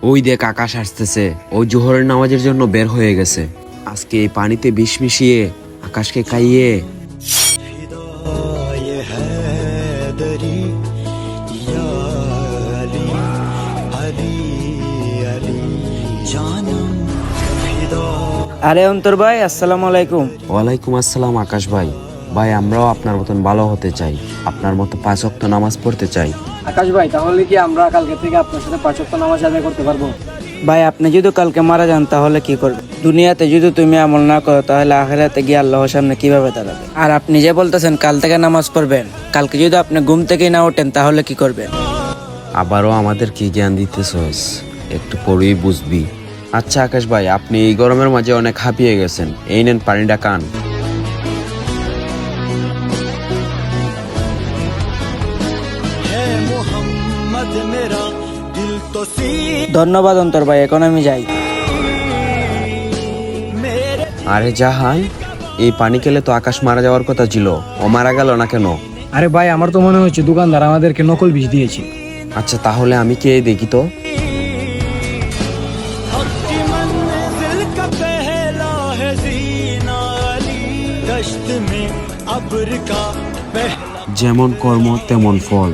ওই দেখ আকাশ আসতেছে, ওই জোহরের নামাজের জন্য বের হয়ে গেছে। আজকে এই পানিতে বিষ মিশিয়ে আকাশকে খাইয়ে ये हैदरी या अली अली अली जानम फिदा। আরে অন্তর ভাই, আসসালামু আলাইকুম। ওয়ালাইকুম আসসালাম আকাশ ভাই। ভাই আমরাও আপনার মতন ভালো হতে চাই, আপনার মতো 5 ওয়াক্ত নামাজ পড়তে চাই। আকাশ ভাই, তাহলে কি আমরা কালকে থেকে আপনার সাথে 5 ওয়াক্ত নামাজ আদায় করতে পারবো? ভাই আপনি যদি কালকে মারা যান তাহলে কি করবে? দুনিয়াতে যদি তুমি আমল না করো তাহলে আখিরাতে গিয়ে আল্লাহর সামনে কিভাবে দাঁড়াবে? আর আপনি যে বলতেছেন কাল থেকে নামাজ পড়বেন, কালকে যদি আপনি ঘুম থেকে না ওঠেন তাহলে কি করবেন? আবারও আমাদের কি জ্ঞান দিতেছস, একটু পরেই বুঝবি। আচ্ছা আকাশ ভাই, আপনি এই গরমের মাঝে অনেক হাঁপিয়ে গেছেন, এই নেন পানিটা খান। है मोहम्मद मेरा दिल तो सी ধন্যবাদ অন্তর ভাই, এখন আমি যাই। मेरे আরে জাহান, এই পানি খেলে তো আকাশ মারা যাওয়ার কথা ছিল, ও মারা গেল না কেন? আরে ভাই, আমার তো মনে হচ্ছে দোকানদার আমাদেরকে নকল বিষ দিয়েছে। আচ্ছা তাহলে আমি কে দেখি তো। हक की मंजिल का पहला है जीना अली दश्त में अब्र का पहला। যেমন কর্ম তেমন ফল।